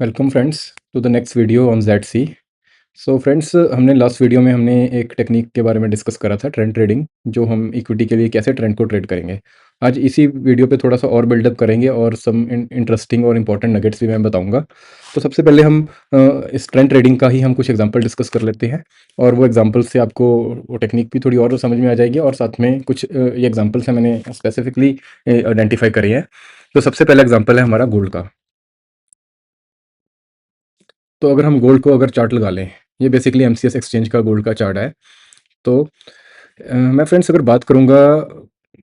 Welcome friends to the next video on Z C. So friends, हमने last video में हमने एक technique के बारे में डिस्कस करा था, ट्रेंड ट्रेडिंग, जो हम इक्विटी के लिए कैसे ट्रेंड को ट्रेड करेंगे। आज इसी वीडियो पे थोड़ा सा और बिल्डअप करेंगे और सम इंटरेस्टिंग और इंपॉर्टेंट नगेट्स भी मैं बताऊंगा। तो सबसे पहले हम इस ट्रेंड ट्रेडिंग का ही हम कुछ एग्जांपल डिस्कस कर लेते हैं, और वो एग्जांपल से आपको वो टेक्निक भी थोड़ी और समझ में आ जाएगी, और साथ में कुछ ये एग्जांपल्स हैं मैंने स्पेसिफिकली आइडेंटिफाई करी है। तो सबसे पहला एग्जांपल है हमारा गोल्ड का। तो अगर हम गोल्ड को अगर चार्ट लगा लें, ये बेसिकली एमसीएक्स एक्सचेंज का गोल्ड का चार्ट है। तो मैं फ्रेंड्स अगर बात करूँगा,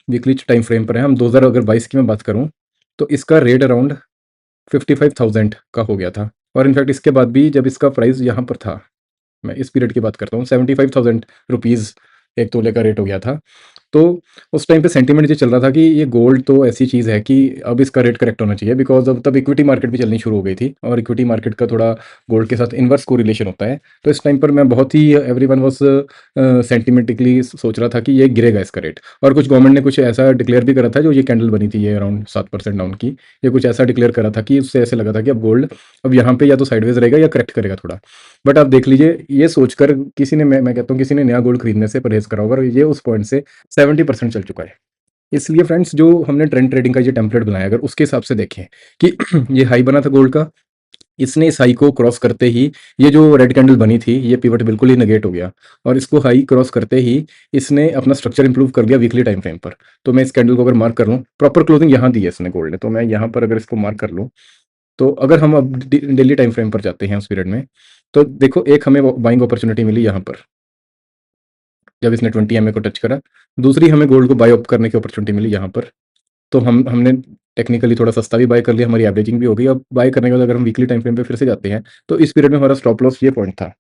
वीकली टाइम फ्रेम पर है, हम 2022 की मैं बात करूँ, तो इसका रेट अराउंड 55,000 का हो गया था। और इनफैक्ट इसके बाद भी जब इसका प्राइस यहाँ पर था, मैं इस पीरियड की बात करता हूँ, 75,000 रुपीज़ एक तोले का रेट हो गया था। तो उस टाइम पे सेंटीमेंट ये चल रहा था कि ये गोल्ड तो ऐसी चीज़ है कि अब इसका रेट करेक्ट होना चाहिए, बिकॉज अब तब इक्विटी मार्केट भी चलनी शुरू हो गई थी, और इक्विटी मार्केट का थोड़ा गोल्ड के साथ इन्वर्स कोरिलेशन होता है। तो इस टाइम पर मैं बहुत ही एवरीवन वाज सेंटिमेंटिकली सोच रहा था कि ये गिरेगा इसका रेट। और कुछ गवर्नमेंट ने कुछ ऐसा डिक्लेयर भी करा था, जो ये कैंडल बनी थी ये अराउंड 7% डाउन की, ये कुछ ऐसा डिक्लेयर करा था कि उससे ऐसे लगा था कि अब गोल्ड अब यहाँ पे या तो साइडवेज रहेगा या करेक्ट करेगा थोड़ा। बट आप देख लीजिए, ये सोचकर किसी ने, मैं कहता हूँ किसी ने नया गोल्ड खरीदने से परहेज करा होगा, और ये उस पॉइंट से 70% चल चुका है। इसलिए फ्रेंड्स, जो हमने ट्रेंड ट्रेडिंग का ये टेम्पलेट बनाया, अगर उसके हिसाब से देखें कि ये हाई बना था गोल्ड का, इसने इस हाई को क्रॉस करते ही ये जो रेड कैंडल बनी थी, ये पिवट बिल्कुल ही नेगेट हो गया, और इसको हाई क्रॉस करते ही इसने अपना स्ट्रक्चर इंप्रूव कर दिया वीकली टाइम फ्रेम पर। तो मैं इस कैंडल को अगर मार्क कर लूँ, प्रॉपर क्लोजिंग यहाँ दी है इसने गोल्ड ने, तो मैं यहाँ पर अगर इसको मार्क कर लूँ, तो अगर हम अब डेली टाइम फ्रेम पर जाते हैं उस पीरियड में, तो देखो एक हमें बाइंग अपॉर्चुनिटी मिली यहाँ पर जब इसने 20 MA को टच करा। दूसरी हमें गोल्ड को बाय अप करने की अपॉर्चुनिटी मिली यहाँ पर। तो हमने टेक्निकली थोड़ा सस्ता भी बाय कर लिया, हमारी एवरेजिंग भी हो गई। अब बाय करने के बाद अगर हम वीकली टाइम फ्रेम पे फिर से जाते हैं, तो इस पीरियड में हमारा स्टॉप लॉस ये पॉइंट था।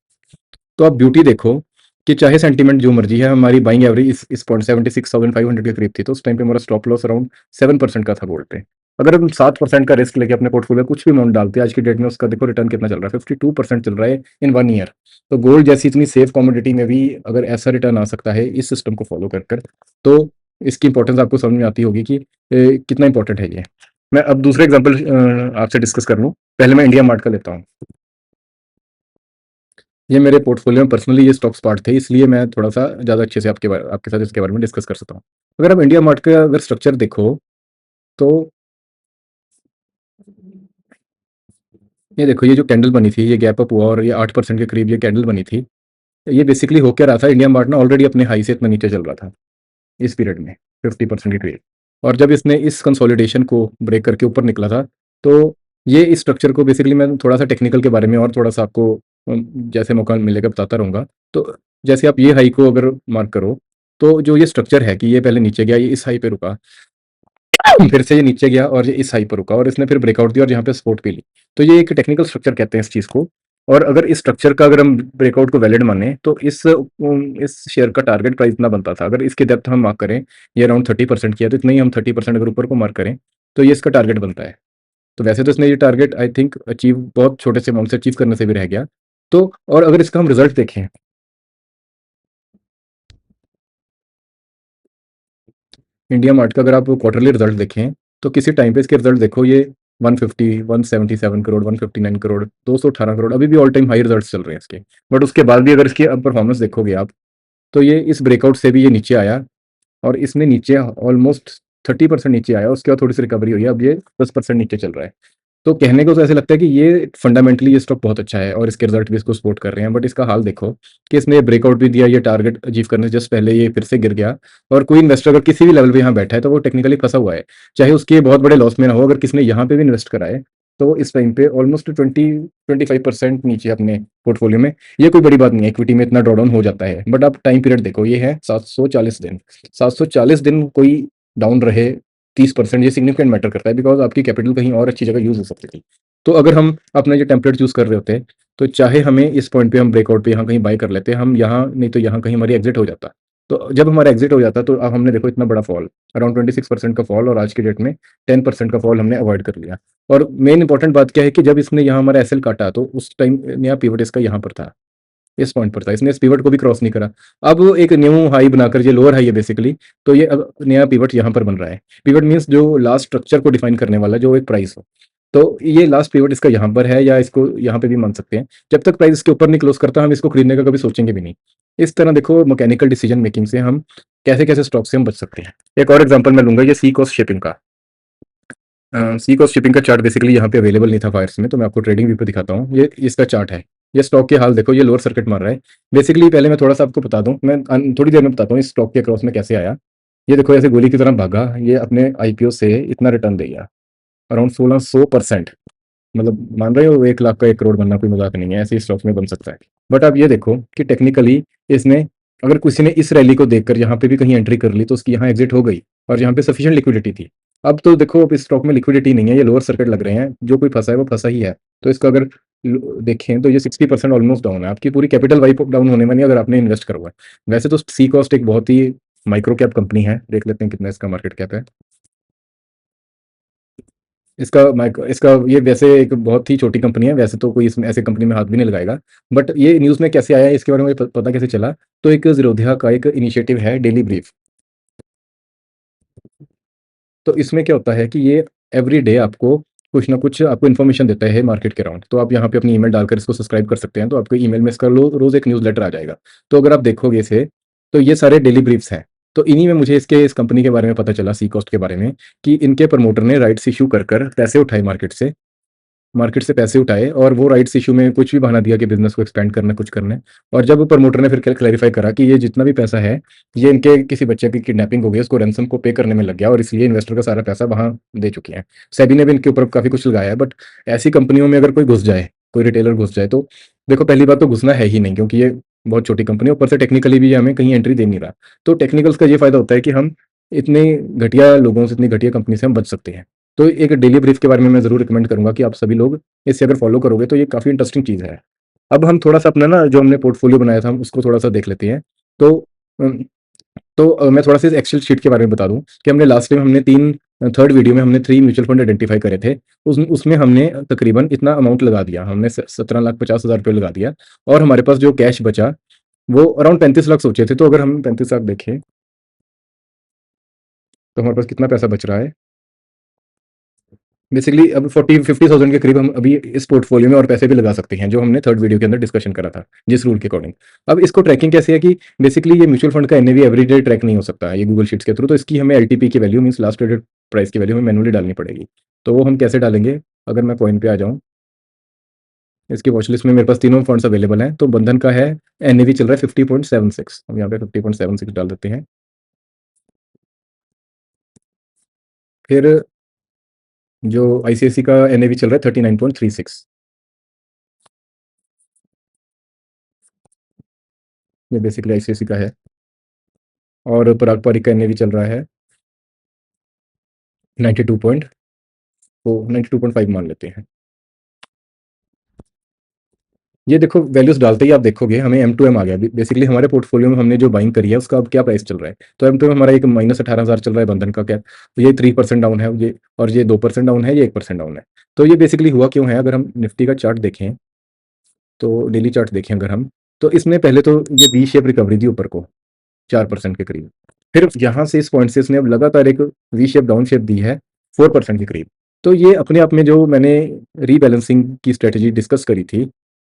तो आप ब्यूटी देखो कि चाहे सेंटीमेंट जो मर्जी है, हमारी बाइंग एवरेज इस पॉइंट 76,500 के करीब थी। तो उस टाइम पे हमारा स्टॉप लॉस अराउंड 7% का था गोल्ड पे। अगर हम 7% का रिस्क लेके अपने पोर्टफोलियो में कुछ भी अमाउंट डालते हैं, आज की डेट में उसका देखो रिटर्न कितना चल रहा है, 52% चल रहा है इन 1 ईयर। तो गोल्ड जैसी इतनी सेफ कमोडिटी में भी अगर ऐसा रिटर्न आ सकता है इस सिस्टम को फॉलो कर, तो इसकी इंपॉर्टेंस आपको समझ में आती होगी कि कितना इंपॉर्टेंट है ये। मैं अब दूसरे एग्जाम्पल आपसे डिस्कस कर लूँ। पहले मैं इंडिया मार्ट का लेता हूँ। ये मेरे पोर्टफोलियो में पर्सनली ये स्टॉक्स पार्ट थे, इसलिए मैं थोड़ा-सा ज़्यादा अच्छे से आपके साथ इसके बारे में डिस्कस कर सकता हूँ। अगर आप इंडिया मार्ट का अगर स्ट्रक्चर देखो, तो ये देखो, ये जो कैंडल बनी थी, ये गैप अप हुआ और ये 8% के करीब ये कैंडल बनी थी। ये बेसिकली हो क्या रहा था, इंडिया मार्ट ना ऑलरेडी अपने हाई से इतना नीचे चल रहा था इस पीरियड में, 50% के करीब। और जब इसने इस कंसोलिडेशन को ब्रेक करके ऊपर निकला था, तो ये इस स्ट्रक्चर को बेसिकली मैं थोड़ा-सा टेक्निकल के बारे में और थोड़ा-सा आपको जैसे मौका मिलेगा बताता रहूँगा। तो जैसे आप ये हाई को अगर मार्क करो, तो जो ये स्ट्रक्चर है कि ये पहले नीचे गया, ये इस हाई पे रुका, फिर से ये नीचे गया और ये इस हाई पर रुका, और इसने फिर ब्रेकआउट दिया और यहाँ पे सपोर्ट भी ली। तो ये एक टेक्निकल स्ट्रक्चर कहते हैं इस चीज़ को। और अगर इस स्ट्रक्चर का अगर हम ब्रेकआउट को वैलिड माने, तो इस शेयर का टारगेट प्राइस इतना बनता था। अगर इसकी डेप्थ हम मार्क करें, ये अराउंड 30% की है, तो इतना ही हम 30% अगर ऊपर को मार्क करें, तो ये इसका टारगेट बनता है। तो वैसे तो इसने ये टारगेट आई थिंक अचीव बहुत छोटे से अमाउंट से अचीव करने से भी रह गया। तो और अगर इसका हम रिजल्ट देखें, इंडिया मार्ट का अगर आप क्वार्टरली रिजल्ट देखें, तो किसी टाइम पे इसके रिजल्ट देखो, ये 150, 177 करोड़, 159 करोड़, 218 करोड़, अभी भी ऑल टाइम हाई रिजल्ट्स चल रहे हैं इसके। बट उसके बाद भी अगर इसकी अब परफॉर्मेंस देखोगे आप, तो ये इस ब्रेकआउट से भी ये नीचे आया, और इसने नीचे ऑलमोस्ट 30% नीचे आया, उसके बाद थोड़ी सी रिकवरी हुई है, अब ये 10% नीचे चल रहा है। तो कहने को तो ऐसे लगता है कि ये फंडामेंटली ये स्टॉक बहुत अच्छा है और इसके रिजल्ट भी इसको सपोर्ट कर रहे हैं, बट इसका हाल देखो कि इसने ब्रेकआउट भी दिया, ये टारगेट अचीव करने से जस्ट पहले ये फिर से गिर गया। और कोई इन्वेस्टर अगर किसी भी लेवल पे यहाँ बैठा है, तो वो टेक्निकली फंसा हुआ है, चाहे उसके बहुत बड़े लॉस में ना हो। अगर किसने यहाँ पे भी इन्वेस्ट करा है, तो इस टाइम पे ऑलमोस्ट 20-25% नीचे अपने पोर्टफोलियो में। ये कोई बड़ी बात नहीं है, इक्विटी में इतना ड्रॉडाउन हो जाता है, बट आप टाइम पीरियड देखो, ये है 740 दिन। 740 दिन कोई डाउन रहे 30%, ये सिग्निफिकेंट मैटर करता है, बिकॉज आपकी कैपिटल कहीं और अच्छी जगह यूज हो सकती थी। तो अगर हम अपना ये टेम्पलेट चूज कर रहे होते, तो चाहे हमें इस पॉइंट पे हम ब्रेकआउट पे यहाँ कहीं बाय कर लेते, हम यहाँ नहीं तो यहाँ कहीं हमारी एग्जिट हो जाता। तो जब हमारा एग्जिट हो जाता, तो अब हमने देखो इतना बड़ा फॉल, अराउंड 26% का फॉल, और आज की डेट में 10% का फॉल हमने अवॉइड कर लिया। और मेन इंपॉर्टेंट बात क्या है कि जब इसने यहाँ हमारा एसएल काटा, तो उस टाइम नया पिवट इसका यहाँ पर था, इस पॉइंट पर था, इसने इस पिवट को भी क्रॉस नहीं करा। अब वो एक न्यू हाई बनाकर, ये लोअर हाई है बेसिकली, तो ये अब नया पिवट यहाँ पर बन रहा है। पिवट मीन्स जो लास्ट स्ट्रक्चर को डिफाइन करने वाला जो एक प्राइस हो। तो ये लास्ट पिवट इसका यहाँ पर है या इसको यहाँ पे भी मान सकते हैं। जब तक प्राइस इसके ऊपर नहीं क्लोज करता हम इसको खरीदने का कभी सोचेंगे भी नहीं। इस तरह देखो मैकेनिकल डिसीजन मेकिंग से हम कैसे-कैसे स्टॉक से हम बच सकते हैं। एक और एग्जांपल मैं लूँगा ये सी कॉस्ट शिपिंग का। सी कॉस्ट शिपिंग का चार्ट बेसिकली यहाँ पे अवेलेबल नहीं था फायर्स में, तो मैं आपको ट्रेडिंग व्यू पे दिखाता हूँ। ये इसका चार्ट है। ये स्टॉक के हाल देखो, ये लोअर सर्किट मार रहा है। बेसिकली पहले मैं थोड़ा-सा आपको बता दूँ, मैं थोड़ी देर में बताता हूँ इस स्टॉक के क्रॉस में कैसे आया। ये देखो ऐसे गोली की तरह भागा, ये अपने आईपीओ से इतना रिटर्न दे गया, अराउंड 1600%। मतलब मान रहे हो 1 लाख का 1 करोड़ बनना कोई मज़ाक नहीं है, ऐसे ही स्टॉक्स में बन सकता है। बट आप ये देखो कि टेक्निकली इसने, अगर किसी ने इस रैली को देखकर यहाँ पे भी कहीं एंट्री कर ली तो उसकी यहाँ एग्ज़िट हो गई और यहाँ पे सफिशिएंट लिक्विडिटी थी। अब तो देखो अब इस स्टॉक में लिक्विडिटी नहीं है, ये लोअर सर्किट लग रहे हैं, जो कोई फँसा है वो फँसा ही है। तो इसका अगर देखें तो ये 60% ऑलमोस्ट डाउन है। आपकी पूरी कैपिटल वाइप डाउन होने वाली है अगर आपने इन्वेस्ट करा हुआ है। वैसे तो सी कॉस्ट एक बहुत ही माइक्रो कैप कंपनी है, देख लेते हैं कितना इसका मार्केट कैप है। इसका ये वैसे एक बहुत ही छोटी कंपनी है, वैसे तो कोई इसमें ऐसे कंपनी में हाथ भी नहीं लगाएगा। बट ये न्यूज़ में कैसे आया, इसके बारे में मुझे पता कैसे चला, तो एक ज़ीरोधा का एक इनिशिएटिव है डेली ब्रीफ। तो इसमें क्या होता है कि ये एवरी डे आपको कुछ ना कुछ आपको इन्फॉर्मेशन देता है मार्केट के अराउंड। तो आप यहाँ पे अपनी ईमेल डालकर इसको सब्सक्राइब कर सकते हैं, तो आपको ईमेल में इसका रोज़ एक न्यूज़लेटर आ जाएगा। तो अगर आप देखोगे इसे, तो ये सारे डेली ब्रीफ्स हैं। तो इन्हीं में मुझे इस कंपनी के बारे में पता चला, सी कॉस्ट के बारे में, कि इनके प्रमोटर ने राइट्स इश्यू कर पैसे उठाए मार्केट से पैसे उठाए और वो राइट्स इशू में कुछ भी बहाना दिया कि बिजनेस को एक्सपेंड करना है, कुछ करना है। और जब प्रमोटर ने फिर क्लैरिफाई करा कि ये जितना भी पैसा है, ये इनके किसी बच्चे की किडनैपिंग हो गई, उसको रैंसम को पे करने में लग गया और इसलिए इन्वेस्टर का सारा पैसा वहाँ दे चुके हैं। सेबी ने भी इनके ऊपर काफ़ी कुछ लगाया है। बट ऐसी कंपनियों में अगर कोई घुस जाए, कोई रिटेलर घुस जाए, तो देखो पहली बात तो घुसना है ही नहीं, क्योंकि ये बहुत छोटी कंपनी है, ऊपर से टेक्निकली भी ये हमें कहीं एंट्री दे नहीं रहा। तो टेक्निकल्स का ये फ़ायदा होता है कि हम इतने घटिया लोगों से, इतनी घटिया कंपनी से हम बच सकते हैं। तो एक डेली ब्रीफ के बारे में मैं ज़रूर रिकमेंड करूँगा कि आप सभी लोग इसे अगर फॉलो करोगे तो ये काफ़ी इंटरेस्टिंग चीज़ है। अब हम थोड़ा-सा अपना ना जो हमने पोर्टफोलियो बनाया था, हम उसको थोड़ा-सा देख लेते हैं। तो अम, मैं थोड़ा-सा इस एक्सेल शीट के बारे में बता दूँ कि हमने लास्ट टाइम हमने 3 थर्ड वीडियो में हमने 3 म्यूचुअल फंड आइडेंटिफाई करे थे। उसमें हमने तकरीबन इतना अमाउंट लगा दिया, हमने स 17,50,000 रुपए लगा दिया और हमारे पास जो कैश बचा वो अराउंड 35 लाख सोचे थे। तो अगर हम 35 लाख देखें, तो हमारे पास कितना पैसा बच रहा है? बेसिकली अब 40-50,000 के करीब हम अभी इस पोर्टफोलियो में और पैसे भी लगा सकते हैं, जो हमने थर्ड वीडियो के अंदर डिस्कशन करा था, जिस रूल के अकॉर्डिंग। अब इसको ट्रैकिंग कैसे है कि बेसिकली ये म्यूचुअल फंड का एनएवी एवरीडे ट्रैक नहीं हो सकता है ये गूगल शीट्स के थ्रू, तो इसकी हमें एलटीपी की value, means last traded price की वैल्यू हमें मैनुअली डालनी पड़ेगी। तो वो हम कैसे डालेंगे? अगर मैं पॉइंट पे आ जाऊँ, इसकी वॉच लिस्ट में मेरे पास तीनों फंड्स अवेलेबल हैं। तो बंधन का है, एनएवी चल रहा है 50.76, हम यहाँ पे 50.76 डाल देते हैं। फिर जो आईसीआईसी का एनएवी चल रहा है 39.36, ये बेसिकली आईसीआईसी का है। और पराग पारिक का एनएवी चल रहा है 92 पॉइंट, तो 92.5 मान लेते हैं। ये देखो वैल्यूज डालते ही आप देखोगे हमें एम टू एम आ गया। बेसिकली हमारे पोर्टफोलियो में हमने जो बाइंग करी है उसका अब क्या प्राइस चल रहा है। तो एम टू एम हमारा एक -18,000 चल रहा है बंधन का क्या, तो ये 3% डाउन है, ये और ये 2% डाउन है, ये 1% डाउन है। तो ये बेसिकली हुआ क्यों है, अगर हम निफ्टी का चार्ट देखें, तो डेली चार्ट देखें अगर हम, तो इसने पहले तो ये वी शेप रिकवरी दी ऊपर को 4% के करीब। फिर यहाँ से इस पॉइंट से इसने अब लगातार एक वी शेप डाउन शेप दी है 4% के करीब। तो ये अपने आप में, जो मैंने रीबैलेंसिंग की स्ट्रेटजी डिस्कस करी थी,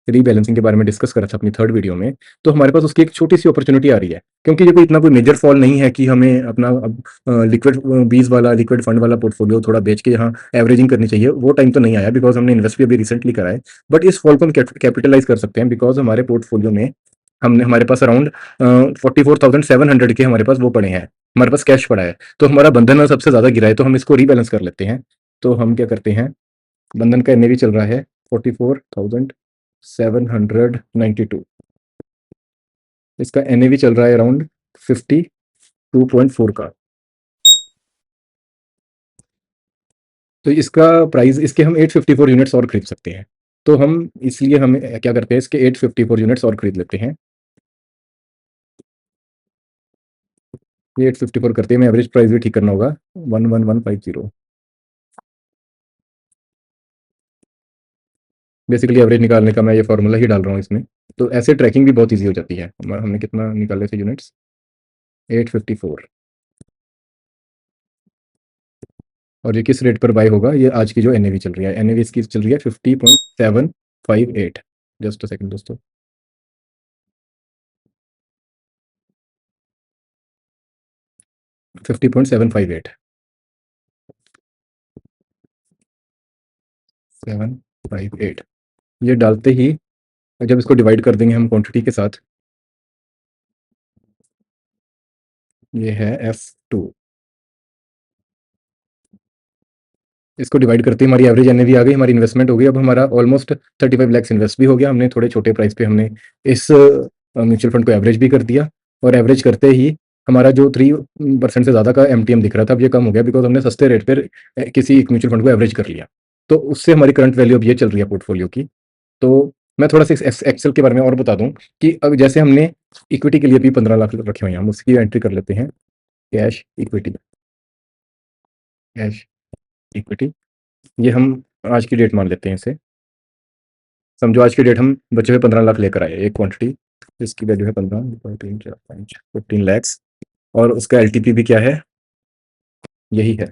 रीबैलेंसिंग के बारे में डिस्कस करा था अपनी थर्ड वीडियो में, तो हमारे पास उसकी एक छोटी सी अपॉर्चुनिटी आ रही है, क्योंकि ये कोई इतना कोई मेजर फॉल नहीं है कि हमें अपना अब लिक्विड बीज वाला, लिक्विड फंड वाला पोर्टफोलियो थोड़ा बेच के यहाँ एवरेजिंग करनी चाहिए, वो टाइम तो नहीं आया, बिकॉज हमने इन्वेस्ट भी अभी रिसेंटली करा है। बट इस फॉल को हम कैपिटलाइज कर सकते हैं, बिकॉज हमारे पोर्टफोलियो में हमने, हमारे पास अराउंड 44,700 के हमारे पास वो पड़े हैं, हमारे पास कैश पड़ा है। तो हमारा बंधन सबसे ज़्यादा गिरा है, तो हम इसको रीबैलेंस कर लेते हैं। तो हम क्या करते हैं, बंधन का एनएवी चल रहा है 44,792, इसका एनएवी चल रहा है अराउंड 52.4 का। तो इसका प्राइस, इसके हम 854 यूनिट्स और खरीद सकते हैं। तो हम इसलिए हम क्या करते हैं, इसके 854 यूनिट्स और खरीद लेते हैं। ये 854 करते हैं, मैं एवरेज प्राइस भी ठीक करना होगा, 11150। बेसिकली एवरेज निकालने का मैं ये फॉर्मूला ही डाल रहा हूँ इसमें। तो ऐसे ट्रैकिंग भी बहुत ईजी हो जाती है। हमने कितना निकाले थे यूनिट्स, 854। और ये किस रेट पर बाय होगा, ये आज की जो एनएवी चल रही है, एनएवी इसकी चल रही है 50.758। जस्ट अ सेकंड दोस्तों, 50.758, 758। ये डालते ही जब इसको डिवाइड कर देंगे हम क्वांटिटी के साथ, ये है F2, इसको डिवाइड करते ही हमारी एवरेज एनएवी आ गई, हमारी इन्वेस्टमेंट हो गई। अब हमारा ऑलमोस्ट 35 लाख इन्वेस्ट भी हो गया, हमने थोड़े छोटे प्राइस पे हमने इस म्यूचुअल फंड को एवरेज भी कर दिया। और एवरेज करते ही हमारा जो 3% से ज़्यादा का एमटीएम दिख रहा था, अब ये कम हो गया, बिकॉज हमने सस्ते रेट पर किसी एक म्यूचुअल फंड को एवरेज कर लिया। तो उससे हमारी करंट वैल्यू अब ये चल रही है पोर्टफोलियो की। तो मैं थोड़ा सा इस एक्सेल के बारे में और बता दूं कि अब जैसे हमने इक्विटी के लिए भी 15 लाख रखे हुए हैं, हम उसकी एंट्री कर लेते हैं। कैश इक्विटी, कैश इक्विटी, ये हम आज की डेट मान लेते हैं इसे। समझो आज की डेट हम बचे हुए 15 लाख लेकर आए एक क्वांटिटी, जिसकी वैल्यू है 15 और उसका एलटीपी भी क्या है, यही है।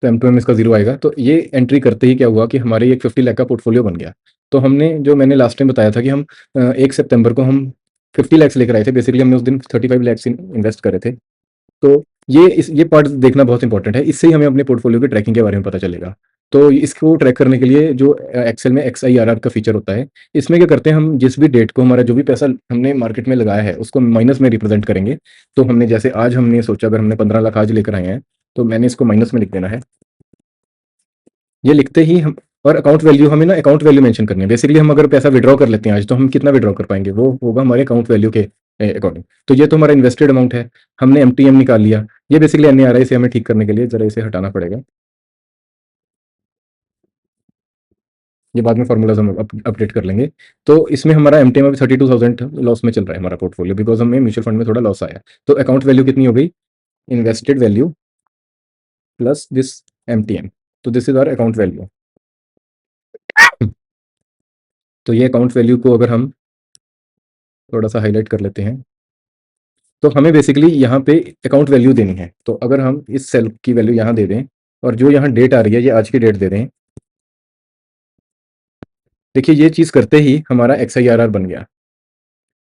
तो M2M इसका जीरो आएगा। तो ये एंट्री करते ही क्या हुआ कि हमारे एक 50 लाख का पोर्टफोलियो बन गया। तो हमने जो मैंने लास्ट टाइम बताया था कि हम 1 सितंबर को हम 50 लाख लेकर आए थे, बेसिकली हमने उस दिन 35 लाख इन्वेस्ट करे थे। तो ये पार्ट देखना बहुत इंपॉर्टेंट है, इससे ही हमें अपने पोर्टफोलियो की ट्रैकिंग के बारे में पता चलेगा। तो इसको ट्रैक करने के लिए जो एक्सेल में XIRR का फीचर होता है, इसमें क्या करते हैं, हम जिस भी डेट को हमारा जो भी पैसा हमने मार्केट में लगाया है उसको माइनस में रिप्रेजेंट करेंगे। तो हमने जैसे आज हमने सोचा अगर हमने 15 लाख आज लेकर आए हैं, तो मैंने इसको माइनस में लिख देना है। ये लिखते ही हम, और अकाउंट वैल्यू हमें ना अकाउंट वैल्यू मेंशन करनी है। बेसिकली हम अगर पैसा विड्रॉ कर लेते हैं आज, तो हम कितना विड्रॉ कर पाएंगे, वो होगा हमारे अकाउंट वैल्यू के अकॉर्डिंग। तो ये तो हमारा इन्वेस्टेड अमाउंट है, हमने एमटीएम निकाल लिया। ये बेसिकली एन आ रहा है, इसे हमें ठीक करने के लिए जरा इसे हटाना पड़ेगा। ये बाद में फॉर्मूलाज हम अपडेट कर लेंगे। तो इसमें हमारा एमटीएम अभी 32,000 लॉस में चल रहा है हमारा पोर्टफोलियो, बिकॉज हमें म्यूचुअल फंड में थोड़ा लॉस आया। तो अकाउंट वैल्यू कितनी हो गई, invested value plus this MTM. तो this is our account value. तो ये अकाउंट वैल्यू को अगर हम थोड़ा सा हाईलाइट कर लेते हैं, तो हमें बेसिकली यहाँ पे अकाउंट वैल्यू देनी है। तो अगर हम इस सेल की वैल्यू यहाँ दे दें, और जो यहाँ डेट आ रही है ये आज की डेट दे दें, देखिए ये चीज़ करते ही हमारा XIRR बन गया।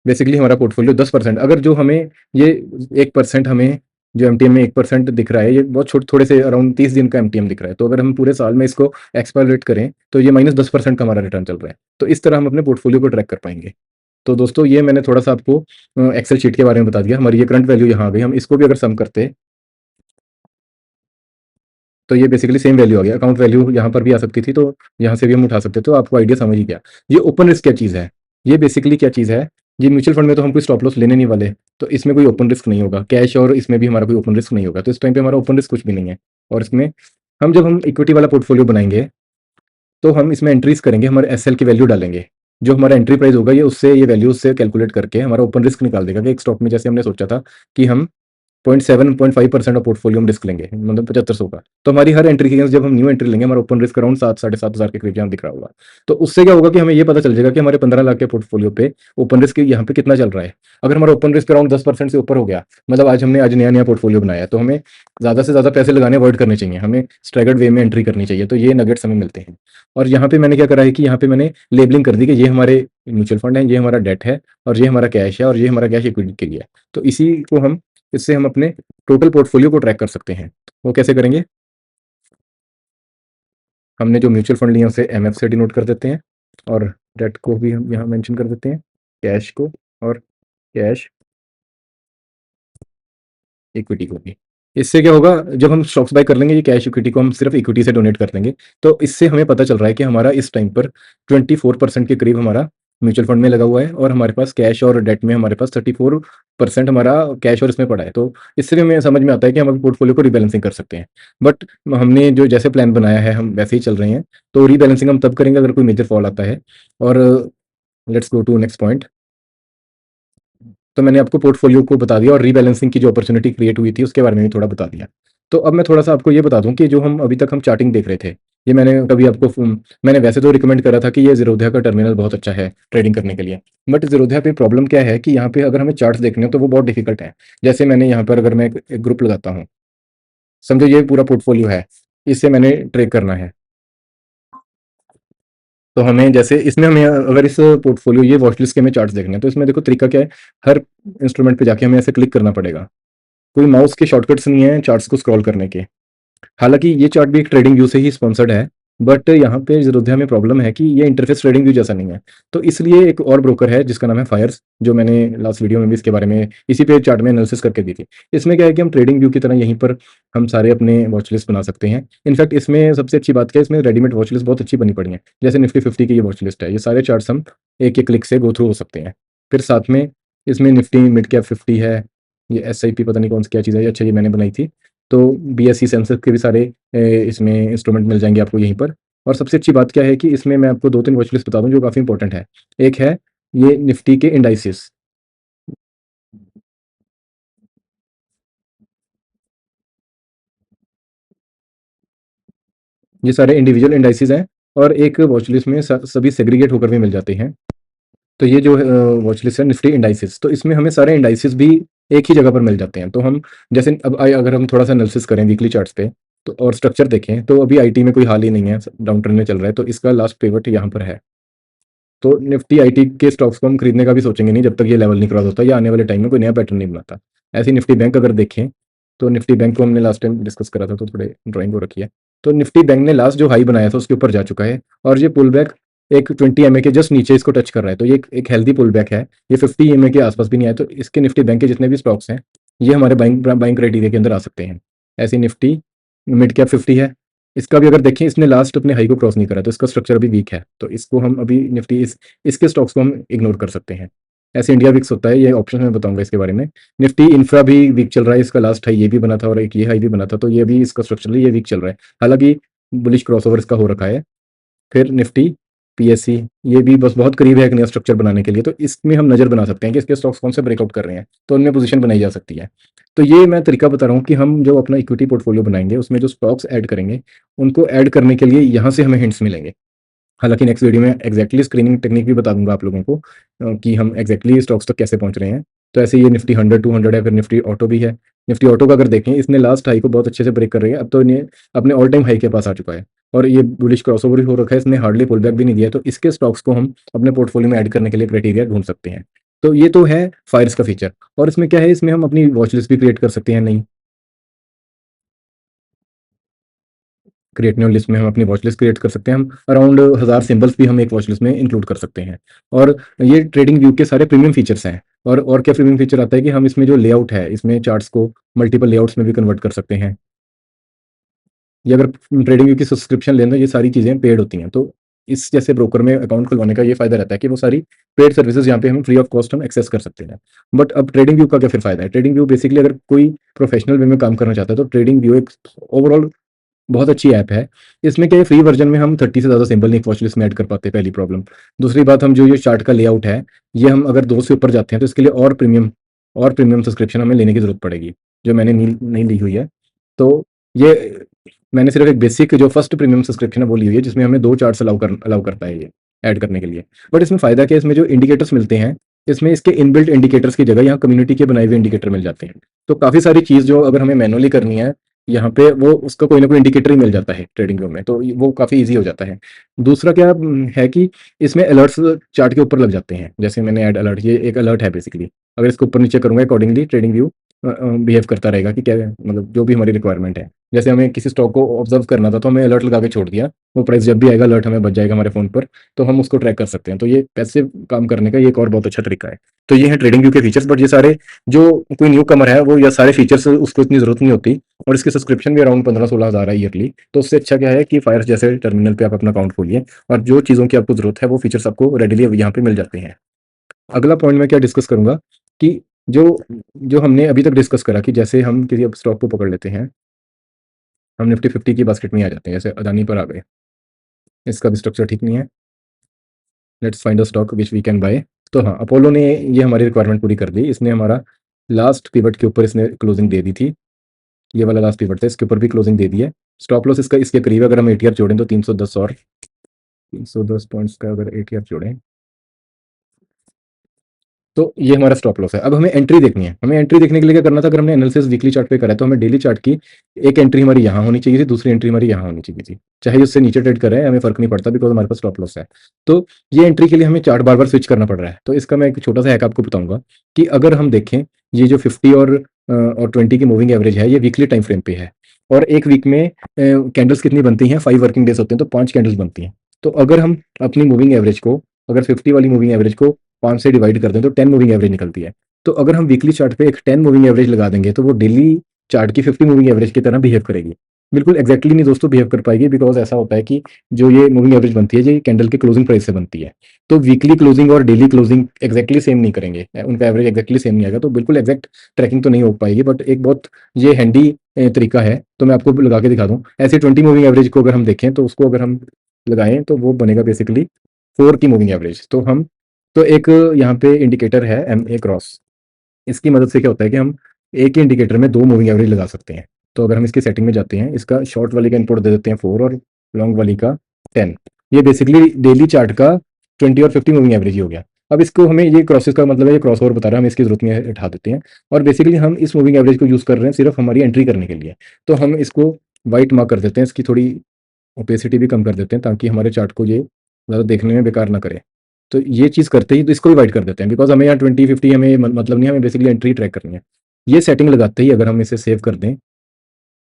बेसिकली हमारा पोर्टफोलियो 10%, अगर जो हमें ये 1% हमें जो एमटीएम में 1% दिख रहा है, ये बहुत छोटे थोड़े से अराउंड 30 दिन का एमटीएम दिख रहा है। तो अगर हम पूरे साल में इसको एक्सपायरेट करें, तो ये -10% का हमारा रिटर्न चल रहा है। तो इस तरह हम अपने पोर्टफोलियो को ट्रैक कर पाएंगे। तो दोस्तों ये मैंने थोड़ा सा आपको एक्सेल शीट के बारे में बता दिया। हमारी ये करंट वैल्यू यहाँ आ गई, हम इसको भी अगर सम करते, तो ये बेसिकली सेम वैल्यू आ गया। अकाउंट वैल्यू यहाँ पर भी आ सकती थी, तो यहाँ से भी हम उठा सकते, तो आपको आइडिया समझ ही गया। ये ओपन रिस्क क्या चीज़ है, ये बेसिकली क्या चीज़ है, ये म्यूचुअल फंड में तो हम कोई स्टॉप लॉस लेने नहीं वाले, तो इसमें कोई ओपन रिस्क नहीं होगा। कैश और इसमें भी हमारा कोई ओपन रिस्क नहीं होगा, तो इस टाइम पे हमारा ओपन रिस्क कुछ भी नहीं है। और इसमें जब हम इक्विटी वाला पोर्टफोलियो बनाएंगे, तो हम इसमें एंट्रीज करेंगे, हमारे एसएल की वैल्यू डालेंगे। जो हमारा एंट्री प्राइस होगा, ये उससे ये वैल्यू से कैलकुलेट करके हमारा ओपन रिस्क निकाल देगा कि एक स्टॉक में जैसे हमने सोचा था कि हम 0.7-0.5% ऑफ पोर्टफोलियो में रिस्क लेंगे, मतलब 7500 का। तो हमारी हर एंट्री के अगेंस्ट जब हम न्यू एंट्री लेंगे, हमारा ओपन रिस्क अराउंड 7-7.5 हज़ार के करीब यहाँ दिख रहा होगा। तो उससे क्या होगा कि हमें ये पता चल जाएगा कि हमारे 15 लाख के पोर्टफोलियो पे ओपन रिस्क यहाँ पे कितना चल रहा है। अगर हमारा ओपन रिस्क अराउंड 10% से ऊपर हो गया, मतलब आज नया नया पोर्टफोलियो बनाया है, तो हमें ज़्यादा से ज़्यादा पैसे लगाने अवॉइड करने चाहिए, हमें स्ट्रैगर्ड वे में एंट्री करनी चाहिए। तो ये नगेट्स हमें मिलते हैं। और यहाँ पे मैंने क्या करा है कि यहाँ पे मैंने लेबलिंग कर दी कि ये हमारे म्यूचुअल फंड है, ये हमारा डेट है, और ये हमारा कैश है, और ये हमारा कैश इक्विटी के लिए है। तो इसी को हम, इससे हम अपने टोटल पोर्टफोलियो को ट्रैक कर सकते हैं। वो कैसे करेंगे, हमने जो म्यूचुअल फंड लिए उसे एमएफ से डिनोट कर देते हैं, और डेट को भी हम यहाँ मेंशन कर देते हैं, कैश को, और कैश इक्विटी को भी। इससे क्या होगा, जब हम स्टॉक्स बाय कर लेंगे, ये कैश इक्विटी को हम सिर्फ इक्विटी से डोनेट कर देंगे। तो इससे हमें पता चल रहा है कि हमारा इस टाइम पर 24% के करीब हमारा म्यूचुअल फंड में लगा हुआ है, और हमारे पास कैश और डेट में हमारे पास 34% हमारा कैश और इसमें पड़ा है। तो इससे भी हमें समझ में आता है कि हम अपने पोर्टफोलियो को रीबैलेंसिंग कर सकते हैं। बट हमने जो जैसे प्लान बनाया है, हम वैसे ही चल रहे हैं। तो रीबैलेंसिंग हम तब करेंगे अगर कोई मेजर फॉल आता है। और let's go to next point. तो मैंने आपको पोर्टफोलियो को बता दिया, और रीबैलेंसिंग की जो अपॉर्चुनिटी क्रिएट हुई थी उसके बारे में भी थोड़ा बता दिया। तो अब मैं थोड़ा सा आपको ये बता दूं कि जो हम अभी तक हम चार्टिंग देख रहे थे, ये मैंने वैसे तो रिकमेंड करा था कि ये ज़ीरोधा का टर्मिनल बहुत अच्छा है ट्रेडिंग करने के लिए। बट ज़ीरोधा पे प्रॉब्लम क्या है कि यहाँ पे अगर हमें चार्ट्स देखने हो तो वो बहुत डिफिकल्ट है। जैसे मैंने यहाँ पर अगर मैं एक ग्रुप लगाता हूँ, समझो ये पूरा पोर्टफोलियो है, इससे मैंने ट्रेड करना है। तो हमें जैसे इसमें हमें अगर इस पोर्टफोलियो ये वॉच लिस्ट के हमें चार्ट्स देखने हैं, तो इसमें देखो तरीका क्या है, हर इंस्ट्रूमेंट पे जाके हमें ऐसे क्लिक करना पड़ेगा। कोई माउस के शॉर्टकट्स नहीं है चार्ट्स को स्क्रॉल करने के। हालांकि ये चार्ट भी एक ट्रेडिंग व्यू से ही स्पॉन्सर्ड है, बट यहाँ पे ज़ीरोधा में प्रॉब्लम है कि ये इंटरफेस ट्रेडिंग व्यू जैसा नहीं है। तो इसलिए एक और ब्रोकर है जिसका नाम है फायर्स, जो मैंने लास्ट वीडियो में भी इसके बारे में इसी पे चार्ट में एनालिसिस करके दी थी। इसमें क्या है कि हम ट्रेडिंग व्यू की तरह यहीं पर हम सारे अपने वॉच लिस्ट बना सकते हैं। इनफैक्ट इसमें सबसे अच्छी बात क्या है, इसमें रेडीमेड वॉच लिस्ट बहुत अच्छी बनी पड़ी है। जैसे निफ्टी 50 की ये वॉच लिस्ट है, ये सारे चार्ट्स हम एक एक क्लिक से गो थ्रू हो सकते हैं। फिर साथ में इसमें निफ्टी मिड कैप 50 है, ये SIP पता नहीं कौन सी क्या चीज़ है, अच्छा ये मैंने बनाई थी। तो BSE सेंसेक्स के भी सारे इसमें इंस्ट्रूमेंट मिल जाएंगे आपको यहीं पर। और सबसे अच्छी बात क्या है कि इसमें मैं आपको 2-3 वॉच लिस्ट बता दूँ जो काफ़ी इंपॉर्टेंट है। एक है ये निफ्टी के इंडाइसिस, ये सारे इंडिविजुअल इंडाइसिस हैं और एक वॉच लिस्ट में सभी सेग्रीगेट होकर भी मिल जाते हैं। तो ये जो वॉच लिस्ट है निफ्टी इंडाइसिस, तो इसमें हमें सारे इंडाइसिस भी एक ही जगह पर मिल जाते हैं। तो हम जैसे अगर हम थोड़ा सा एनालिसिस करें वीकली चार्ट्स पे तो और स्ट्रक्चर देखें, तो अभी IT में कोई हाल ही नहीं है, डाउन ट्रेंड में चल रहा है, तो इसका लास्ट पिवट यहाँ पर है। तो निफ्टी IT के स्टॉक्स को हम खरीदने का भी सोचेंगे नहीं जब तक ये लेवल नहीं क्रॉस होता या आने वाले टाइम में कोई नया पैटर्न नहीं बनाता। ऐसे ही निफ्टी बैंक अगर देखें, तो निफ्टी बैंक को हमने लास्ट टाइम डिस्कस करा था, तो थोड़े ड्राइंग हो रखी है। तो निफ्टी बैंक ने लास्ट जो हाई बनाया था उसके ऊपर जा चुका है, और ये पुल बैक एक 20 MA के जस्ट नीचे इसको टच कर रहा है। तो ये एक हेल्दी पुल बैक है, ये 50 MA के आसपास भी नहीं आया। तो इसके निफ्टी बैंक के जितने भी स्टॉक्स हैं, ये हमारे बाइंग क्राइटेरिया के अंदर आ सकते हैं। ऐसी निफ्टी मिड कैप 50 है, इसका भी अगर देखें इसने लास्ट अपने हाई को क्रॉस नहीं करा, तो इसका स्ट्रक्चर अभी वीक है। तो इसको हम अभी निफ्टी इसके स्टॉक्स को हम इग्नोर कर सकते हैं। ऐसे इंडिया विक्स होता है, ये ऑप्शन मैं बताऊंगा इसके बारे में। निफ्टी इंफ्रा भी वीक चल रहा है, इसका लास्ट हाई ये भी बना था और एक ये हाई भी बना था, तो ये भी इसका स्ट्रक्चरली ये वीक चल रहा है। हालांकि बुलिश क्रॉसओवर इसका हो रखा है। फिर निफ्टी PSE, ये भी बस बहुत करीब है एक नया स्ट्रक्चर बनाने के लिए, तो इसमें हम नज़र बना सकते हैं कि इसके स्टॉक्स कौन से ब्रेकआउट कर रहे हैं, तो उनमें पोजीशन बनाई जा सकती है। तो ये मैं तरीका बता रहा हूँ कि हम जो अपना इक्विटी पोर्टफोलियो बनाएंगे उसमें जो स्टॉक्स ऐड करेंगे, उनको ऐड करने के लिए यहाँ से हमें हिंट्स मिलेंगे। हालांकि नेक्स्ट वीडियो में एग्जैक्टली स्क्रीनिंग टेक्निक भी बता दूंगा आप लोगों को कि हम एग्जैक्टली स्टॉक्स तक कैसे पहुंच रहे हैं। तो ऐसे ये निफ्टी 100 200 है, फिर निफ्टी ऑटो भी है। निफ्टी ऑटो का अगर देखें, इसने लास्ट हाई को बहुत अच्छे से ब्रेक कर रही है, अब तो इन्हें अपने ऑल टाइम हाई के पास आ चुका है और ये बुलिश क्रॉसओवर हो रखा है, इसने हार्डली पुल बैक भी नहीं दिया। तो इसके स्टॉक्स को हम अपने पोर्टफोलियो में ऐड करने के लिए क्राइटेरिया ढूंढ सकते हैं। तो ये तो है फायर्स का फीचर। और इसमें क्या है, इसमें हम अपनी वॉच लिस्ट भी क्रिएट कर सकते हैं। नहीं, क्रिएट न्यू लिस्ट में हम अपनी वॉच लिस्ट क्रिएट कर सकते हैं। हम अराउंड 1000 सिंबल्स भी हम एक वॉच लिस्ट में इंक्लूड कर सकते हैं। और ये ट्रेडिंग व्यू के सारे प्रीमियम फीचर्स हैं। और क्या प्रीमियम फीचर आता है कि हम इसमें जो लेआउट है, इसमें चार्ट्स को मल्टीपल लेआउट्स में भी कन्वर्ट कर सकते हैं। ये अगर ट्रेडिंग व्यू की सब्सक्रिप्शन लेना, ये सारी चीज़ें पेड होती हैं। तो इस जैसे ब्रोकर में अकाउंट खुलवाने का ये फायदा रहता है कि वो सारी पेड सर्विसेज यहाँ पे हम फ्री ऑफ कॉस्ट हम एक्सेस कर सकते हैं। बट अब ट्रेडिंग व्यू का क्या फिर फायदा है? ट्रेडिंग व्यू बेसिकली अगर कोई प्रोफेशनल वे में काम करना चाहता है, तो ट्रेडिंग व्यू एक ओवरऑल बहुत अच्छी ऐप है। इसमें क्या है, फ्री वर्जन में हम 30 से ज़्यादा सिंबल नहीं एक वॉच लिस्ट में ऐड कर पाते, पहली प्रॉब्लम। दूसरी बात, हम जो ये चार्ट का लेआउट है, ये हम अगर 2 से ऊपर जाते हैं तो इसके लिए और प्रीमियम सब्सक्रिप्शन हमें लेने की ज़रूरत पड़ेगी, जो मैंने नहीं ली हुई है। तो ये मैंने सिर्फ एक बेसिक जो फर्स्ट प्रीमियम सब्सक्रिप्शन है वो ली हुई है, जिसमें हमें 2 चार्ट्स अलाउ करता है ये ऐड करने के लिए। बट इसमें फ़ायदा क्या है, इसमें जो इंडिकेटर्स मिलते हैं, इसमें इसके इनबिल्ट इंडिकेटर्स की जगह यहाँ कम्युनिटी के बनाए हुए इंडिकेटर मिल जाते हैं। तो काफ़ी सारी चीज़ जो अगर हमें मैनुअली करनी है, यहाँ पे वो उसका कोई ना कोई इंडिकेटर ही मिल जाता है ट्रेडिंग व्यू में, तो वो काफ़ी ईज़ी हो जाता है। दूसरा क्या है कि इसमें अलर्ट्स चार्ट के ऊपर लग जाते हैं। जैसे मैंने ऐड अलर्ट, ये एक अलर्ट है बेसिकली। अगर इसको ऊपर नीचे करूँगा, अकॉर्डिंगली ट्रेडिंग व्यू बिहेव करता रहेगा कि क्या मतलब जो भी हमारी रिक्वायरमेंट है। जैसे हमें किसी स्टॉक को ऑब्जर्व करना था, तो हमें अलर्ट लगा के छोड़ दिया, वो प्राइस जब भी आएगा अलर्ट हमें बच जाएगा हमारे फ़ोन पर, तो हम उसको ट्रैक कर सकते हैं। तो ये पैसिव काम करने का ये एक और बहुत अच्छा तरीका है। तो ये है ट्रेडिंग व्यू के फीचर्स। बट ये सारे जो कोई न्यू कमर है, वो ये सारे फीचर्स उसको इतनी ज़रूरत नहीं होती। और इसकी सब्सक्रिप्शन भी अराउंड 15-16 हज़ार है ईयरली। तो उससे अच्छा क्या है कि फायर्स जैसे टर्मिनल पे आप अपना अकाउंट खोलिए और जो चीज़ों की आपको ज़रूरत है वो फीचर्स आपको रेडिली यहाँ पे मिल जाते हैं। अगला पॉइंट मैं क्या डिस्कस करूंगा कि जो जो हमने अभी तक डिस्कस करा कि जैसे हम किसी अब स्टॉक को पकड़ लेते हैं, हम निफ्टी 50 की बास्केट में आ जाते हैं, जैसे अदानी पर आ गए, इसका भी स्ट्रक्चर ठीक नहीं है। Let's find a stock which we can buy. तो हाँ, अपोलो ने ये हमारी रिक्वायरमेंट पूरी कर दी। इसने हमारा लास्ट पिवट के ऊपर इसने क्लोजिंग दे दी थी, ये वाला लास्ट पिवट था, इसके ऊपर भी क्लोजिंग दे दी है। स्टॉप लॉस इसका इसके करीब है, अगर हम एटीआर जोड़ें तो 310 और 310 पॉइंट्स का अगर एटीआर जोड़ें तो ये हमारा स्टॉप लॉस है। अब हमें एंट्री देखनी है। हमें एंट्री देखने के लिए क्या करना था, अगर हमने एनालिसिस वीकली चार्ट पे करा है तो हमें डेली चार्ट की एक एंट्री हमारी यहाँ होनी चाहिए थी, दूसरी एंट्री हमारी यहाँ होनी चाहिए थी। चाहे उससे नीचे ट्रेड कर रहे हैं हमें फर्क नहीं पड़ता, बिकॉज हमारे पास स्टॉप लॉस है। तो ये एंट्री के लिए हमें चार्ट बार बार स्विच करना पड़ रहा है। तो इसका मैं एक छोटा सा हैक आपको बताऊंगा कि अगर हम देखें ये जो 50 और 20 की मूविंग एवरेज है, ये वीकली टाइम फ्रेम पे है। और एक वीक में कैंडल्स कितनी बनती हैं, 5 वर्किंग डेज होते हैं, तो 5 कैंडल्स बनती हैं। तो अगर हम अपनी मूविंग एवरेज को, अगर 50 वाली मूविंग एवरेज को 5 से डिवाइड कर दें तो 10 मूविंग एवरेज निकलती है। तो अगर हम वीकली चार्ट पे एक 10 मूविंग एवरेज लगा देंगे तो वो डेली चार्ट की 50 मूविंग एवरेज की तरह बिहेव करेगी। बिल्कुल एग्जैक्टली नहीं दोस्तों बिहेव कर पाएगी, बिकॉज ऐसा होता है कि जो ये मूविंग एवरेज बनती है ये कैंडल के क्लोजिंग प्राइस से बनती है। तो वीकली क्लोजिंग और डेली क्लोजिंग एग्जैक्टली सेम नहीं करेंगे, उनका एवरेज एग्जैक्टली सेम नहीं आएगा, तो बिल्कुल एग्जैक्ट ट्रैकिंग तो नहीं हो पाएगी। बट एक बहुत ये हैंडी तरीका है, तो मैं आपको लगा के दिखा दूं। ऐसे 20 मूविंग एवरेज को अगर हम देखें तो उसको अगर हम लगाएं तो वो बनेगा बेसिकली 4 की मूविंग एवरेज। तो हम तो एक यहाँ पे इंडिकेटर है MA क्रॉस, इसकी मदद से क्या होता है कि हम एक ही इंडिकेटर में 2 मूविंग एवरेज लगा सकते हैं। तो अगर हम इसकी सेटिंग में जाते हैं, इसका शॉर्ट वाली का इनपुट दे देते हैं 4 और लॉन्ग वाली का 10। ये बेसिकली डेली चार्ट का 20 और 50 मूविंग एवरेज ही हो गया। अब इसको हमें ये क्रॉसेस का मतलब है, ये क्रॉस ओवर बता रहा है, हम इसकी जरूरत नहीं उठा देते हैं। और बेसिकली हम इस मूविंग एवरेज को यूज़ कर रहे हैं सिर्फ हमारी एंट्री करने के लिए। तो हम इसको वाइट मार्क कर देते हैं, इसकी थोड़ी ओपेसिटी भी कम कर देते हैं ताकि हमारे चार्ट को ये ज़्यादा देखने में बेकार ना करे। तो ये चीज़ करते ही तो इसको भी वाइट कर देते हैं, बिकॉज हमें यहाँ 20 50 हमें मतलब नहीं, हमें बेसिकली एंट्री ट्रैक करनी है। ये सेटिंग लगाते ही अगर हम इसे सेव कर दें,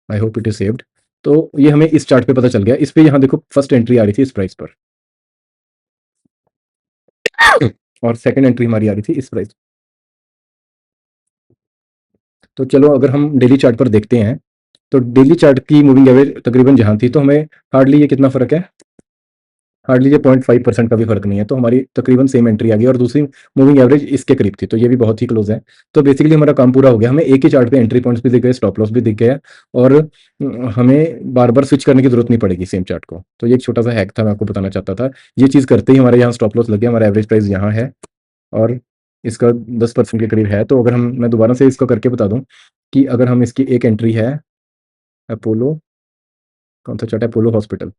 I hope it is saved, तो ये हमें इस चार्ट पे पता चल गया। इस पे यहाँ देखो फर्स्ट एंट्री आ रही थी इस प्राइस पर और सेकंड एंट्री हमारी आ रही थी इस प्राइस। तो चलो अगर हम डेली चार्ट पर देखते हैं तो डेली चार्ट की मूविंग एवरेज तकरीबन जहाँ थी, तो हमें हार्डली ये कितना फर्क है, हार्डली ये 0.5% का भी फर्क नहीं है। तो हमारी तकरीबन सेम एंट्री आ गई और दूसरी मूविंग एवरेज इसके करीब थी, तो ये भी बहुत ही क्लोज है। तो बेसिकली हमारा काम पूरा हो गया, हमें एक ही चार्ट पे एंट्री पॉइंट्स भी दिख गए, स्टॉप लॉस भी दिख गया और हमें बार बार स्विच करने की जरूरत नहीं पड़ेगी सेम चार्ट को। तो ये एक छोटा सा हैक था, मैं आपको बताना चाहता था। ये चीज़ करते ही हमारे यहाँ स्टॉप लॉस लग गया, हमारा एवरेज प्राइस यहाँ है और इसका 10% के करीब है। तो अगर हम, मैं दोबारा से इसको करके बता दूं कि अगर हम इसकी एक एंट्री है अपोलो, कौन सा चार्ट है, अपोलो हॉस्पिटल,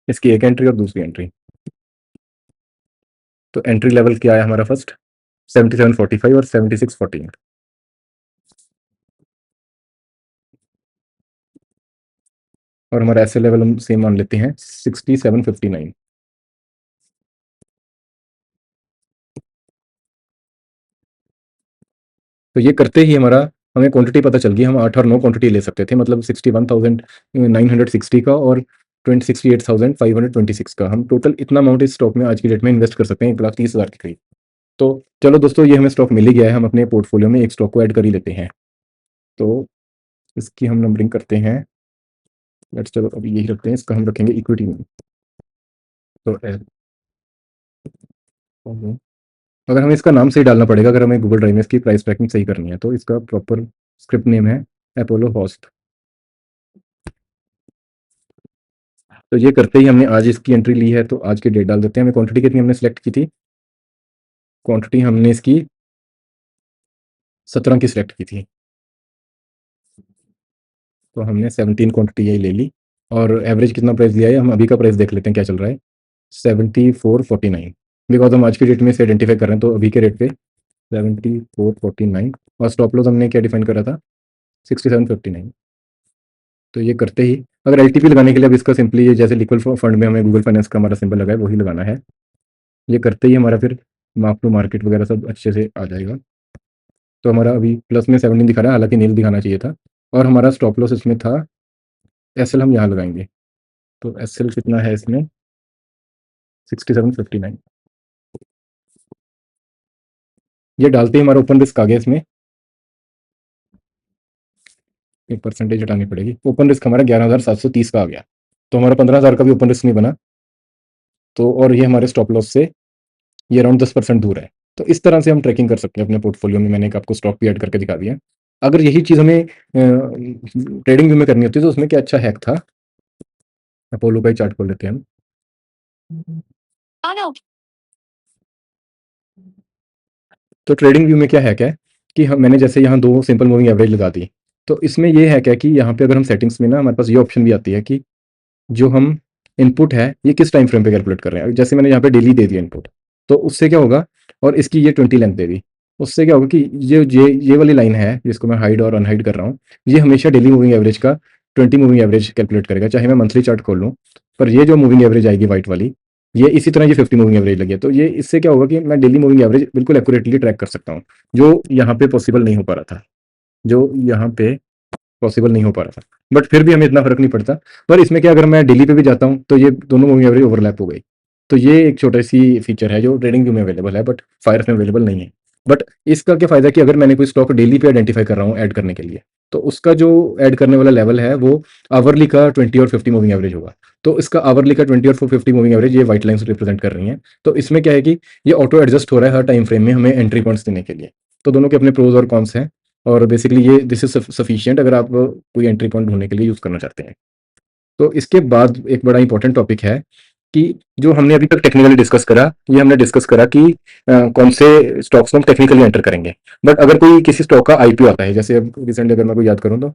इसकी एक एंट्री और दूसरी एंट्री, तो एंट्री लेवल क्या है हमारा फर्स्ट 77.45 और 76.48। और हमारा ऐसे लेवल हम सेम मान लेते हैं 67.59। तो ये करते ही हमारा, हमें क्वांटिटी पता चल गई, हम 8 और 9 क्वांटिटी ले सकते थे, मतलब 61,960 का और 68,526 का। हम टोटल इतना अमाउंट इस स्टॉक में आज की डेट में इन्वेस्ट कर सकते हैं, 1,30,000 के करीब। तो चलो दोस्तों, ये हमें स्टॉक मिल ही गया है, हम अपने पोर्टफोलियो में एक स्टॉक को ऐड कर ही लेते हैं। तो इसकी हम नंबरिंग करते हैं, लेट्स, चलो अभी यही रखते हैं, इसका हम रखेंगे इक्विटी में। तो अगर हमें इसका नाम सही डालना पड़ेगा, अगर हमें गूगल ड्राइव में इसकी प्राइस ट्रैकिंग सही करनी है, तो इसका प्रॉपर स्क्रिप्ट नेम है अपोलो हॉस्ट। तो ये करते ही हमने आज इसकी एंट्री ली है, तो आज की डेट डाल देते हैं। हमें क्वांटिटी कितनी हमने सेलेक्ट की थी, क्वांटिटी हमने इसकी 17 की सिलेक्ट की थी, तो हमने 17 क्वांटिटी यही ले ली। और एवरेज कितना प्राइस दिया है, हम अभी का प्राइस देख लेते हैं क्या चल रहा है, 74.49। बिकॉज हम आज की डेट में इसे आइडेंटिफाई कर रहे हैं, तो अभी के रेट पे 74.49। और स्टॉप लॉस हमने क्या डिफाइन करा था, 67.59। तो ये करते ही अगर एलटीपी लगाने के लिए, अब इसका सिंपली ये जैसे लिक्विड फंड में हमें गूगल फाइनेंस का हमारा सिंबल लगा है वही लगाना है। ये करते ही हमारा फिर मार्क टू मार्केट वगैरह सब अच्छे से आ जाएगा। तो हमारा अभी प्लस में 17 दिखा रहा है, हालांकि नील दिखाना चाहिए था। और हमारा स्टॉप लॉस इसमें था, एसएल हम यहाँ लगाएंगे, तो एसएल कितना है इसमें, 67.59। ये डालते ही हमारा ओपन रिस्क आ गया, इसमें एक परसेंटेज हटानी पड़ेगी। ओपन रिस्क हमारा 11,730 का आ गया, तो हमारा 15,000 का भी ओपन रिस्क नहीं बना। तो और ये हमारे स्टॉप लॉस से ये अराउंड 10% दूर है। तो इस तरह से हम ट्रैकिंग कर सकते हैं अपने पोर्टफोलियो में। मैंने एक आपको स्टॉक भी ऐड करके दिखा दिया। अगर यही चीज़ हमें ट्रेडिंग व्यू में करनी होती है तो उसमें क्या अच्छा हैक था, अपोलो का ही चार्ट खोल लेते हैं हम। तो ट्रेडिंग व्यू में क्या हैक है कि हम, मैंने जैसे यहाँ 2 सिंपल मूविंग एवरेज लगा दी, तो इसमें ये है क्या कि यहाँ पे अगर हम सेटिंग्स में ना हमारे पास ये ऑप्शन भी आती है कि जो हम इनपुट है ये किस टाइम फ्रेम पे कैलकुलेट कर रहे हैं। जैसे मैंने यहाँ पे डेली दे दिया इनपुट, तो उससे क्या होगा, और इसकी ये 20 लेंथ दे दी, उससे क्या होगा कि ये वाली लाइन है जिसको मैं हाइड और अनहाइड कर रहा हूँ, ये हमेशा डेली मूविंग एवरेज का 20 मूविंग एवरेज कैलकुलेट करेगा, चाहे मैं मंथली चार्ट खोल लूँ। पर ये जो मूविंग एवरेज आएगी व्हाइट वाली, ये इसी तरह ये 50 मूविंग एवरेज लगी है, तो ये इससे क्या होगा कि मैं डेली मूविंग एवरेज बिल्कुल एक्यूरेटली ट्रैक कर सकता हूँ, जो यहाँ पे पॉसिबल नहीं हो पा रहा था, जो यहाँ पे पॉसिबल नहीं हो पा रहा था। बट फिर भी हमें इतना फ़र्क नहीं पड़ता। पर इसमें क्या, अगर मैं डेली पे भी जाता हूँ तो ये दोनों मूविंग एवरेज ओवरलैप हो गई। तो ये एक छोटी-सी फीचर है जो ट्रेडिंग व्यू में अवेलेबल है, बट फायर्स में अवेलेबल नहीं है। बट इसका क्या फ़ायदा है कि अगर मैंने कोई स्टॉक डेली पे आइडेंटिफ़ाई कर रहा हूँ ऐड करने के लिए, तो उसका जो ऐड करने वाला लेवल है वो आवरली का 20 और 50 मूविंग एवरेज होगा। तो इसका आवरली का 20 और 50 मूविंग एवरेज ये व्हाइट लाइन्स रिप्रेज़ेंट कर रही हैं। तो इसमें क्या है कि ये ऑटो एडजस्ट हो रहा है हर टाइम फ्रेम में हमें एंट्री पॉइंट्स देने के लिए। तो दोनों के अपने प्रोज़ और कॉन्स हैं, और बेसिकली ये दिस इज़ सफिशिएंट अगर आप कोई एंट्री पॉइंट ढूँढने के लिए यूज़ करना चाहते हैं। तो इसके बाद एक बड़ा इंपॉर्टेंट टॉपिक है कि जो हमने अभी तक टेक्निकली डिस्कस करा, ये हमने डिस्कस करा कि कौन से स्टॉक्स में हम टेक्निकली एंटर करेंगे। बट अगर कोई किसी स्टॉक का आईपीओ आता है, जैसे अब रिसेंटली अगर मैं कोई याद करूँ तो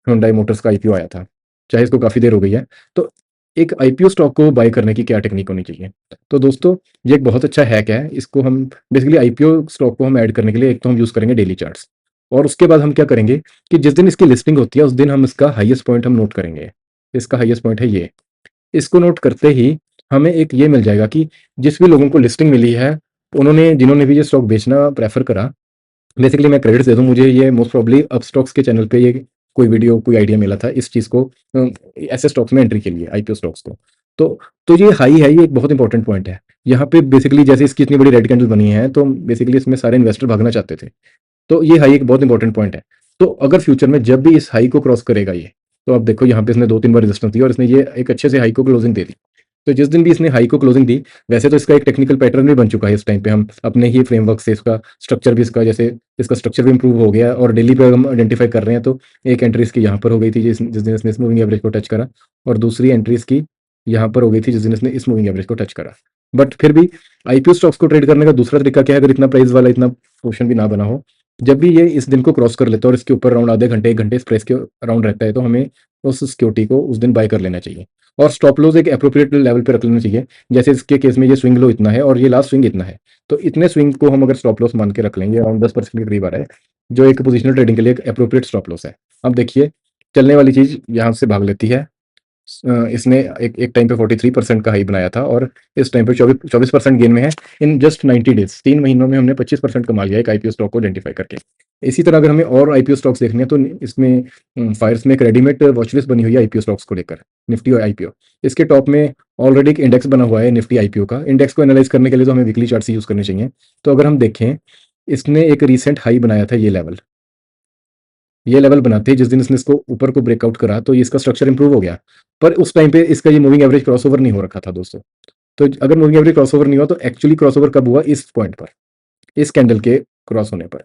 हुंडई मोटर्स का आईपीओ आया था, चाहे इसको काफ़ी देर हो गई है। तो एक आईपीओ स्टॉक को बाय करने की क्या टेक्निक होनी चाहिए? तो दोस्तों, ये एक बहुत अच्छा हैक है। इसको हम बेसिकली आईपीओ स्टॉक को हम ऐड करने के लिए एक तो हम यूज़ करेंगे डेली चार्ट्स, और उसके बाद हम क्या करेंगे कि जिस दिन इसकी लिस्टिंग होती है, उस दिन हम इसका हाईएस्ट पॉइंट हम नोट करेंगे। इसका हाईएस्ट पॉइंट है ये। इसको नोट करते ही हमें एक ये मिल जाएगा कि जिस भी लोगों को लिस्टिंग मिली है, उन्होंने जिन्होंने भी ये स्टॉक बेचना प्रेफ़र करा, बेसिकली मैं क्रेडिट्स दे दूँ, मुझे ये मोस्ट प्रोबब्ली अपस्टॉक्स के चैनल पे ये कोई वीडियो, कोई आइडिया मिला था इस चीज़ को ऐसे स्टॉक्स में एंट्री के लिए, आईपीओ स्टॉक्स को। तो ये हाई है, ये एक बहुत इंपॉर्टेंट पॉइंट है। यहाँ पे बेसिकली जैसे इसकी इतनी बड़ी रेड कैंडल बनी है, तो बेसिकली इसमें सारे इन्वेस्टर भागना चाहते थे। तो ये हाई एक बहुत इंपॉर्टेंट पॉइंट है। तो अगर फ्यूचर में जब भी इस हाई को क्रॉस करेगा ये, तो आप देखो यहाँ पे इसने 2-3 बार रेजिस्टेंस दी और इसने ये एक अच्छे से हाई को क्लोजिंग दे दी। तो जिस दिन भी इसने हाई को क्लोजिंग दी, वैसे तो इसका एक टेक्निकल पैटर्न भी बन चुका है इस टाइम पे, हम अपने ही फ्रेमवर्क से इसका स्ट्रक्चर भी इसका जैसे इसका स्ट्रक्चर भी इंप्रूव हो गया है, और डेली पे हम आइडेंटिफाई कर रहे हैं, तो एक एंट्री इसकी यहाँ पर हो गई थी जिस दिन इसने इस मूविंग एवरेज को टच करा, और दूसरी एंट्री इसकी यहाँ पर हो गई थी जिस दिन इसने इस मूविंग एवरेज को टच करा। बट फिर भी आईपीओ स्टॉक्स को ट्रेड करने का दूसरा तरीका क्या है, अगर इतना प्राइस वाला इतना पोर्शन भी ना बना हो, जब भी ये इस दिन को क्रॉस कर लेता है और इसके ऊपर अराउंड आधे घंटे 1 घंटे इस प्राइस के अराउंड रहता है, तो हमें उस सिक्योरिटी को उस दिन बाय कर लेना चाहिए, और स्टॉप लॉस एक एप्रोप्रिएट लेवल पे रख लेना चाहिए। जैसे इसके केस में ये स्विंग लो इतना है और ये लास्ट स्विंग इतना है, तो इतने स्विंग को हम अगर स्टॉप लॉस मान के रख लेंगे, अराउंड 10% के करीब आ रहा है, जो एक पोजिशनल ट्रेडिंग के लिए एक एप्रोप्रिएट स्टॉप लॉस है। अब देखिए, चलने वाली चीज़ यहाँ से भाग लेती है। इसने एक एक टाइम पे 43% का हाई बनाया था, और इस टाइम पे 24% गेन में है इन जस्ट 90 डेज़। 3 महीनों में हमने 25% कमा लिया एक आईपीओ स्टॉक को आइडेंटिफाई करके। इसी तरह अगर हमें और आईपीओ स्टॉक्स देखने हैं, तो इसमें फायर्स में एक रेडीमेड वॉच लिस्ट बनी हुई है आईपीओ स्टॉक्स को लेकर, निफ्टी और आईपीओ। इसके टॉप में ऑलरेडी एक इंडेक्स बना हुआ है निफ्टी आईपीओ का। इंडेक्स को एनालाइज़ करने के लिए तो हमें वीकली चार्ट्स यूज़ करने चाहिए। तो अगर हम देखें, इसने एक रीसेंट हाई बनाया था ये लेवल बनाते ही जिस दिन इसने इसको ऊपर को ब्रेकआउट करा, तो ये इसका स्ट्रक्चर इंप्रूव हो गया। पर उस टाइम पे इसका ये मूविंग एवरेज क्रॉसओवर नहीं हो रखा था दोस्तों। तो अगर मूविंग एवरेज क्रॉसओवर नहीं हुआ, तो एक्चुअली क्रॉसओवर कब हुआ? इस पॉइंट पर, इस कैंडल के क्रॉस होने पर।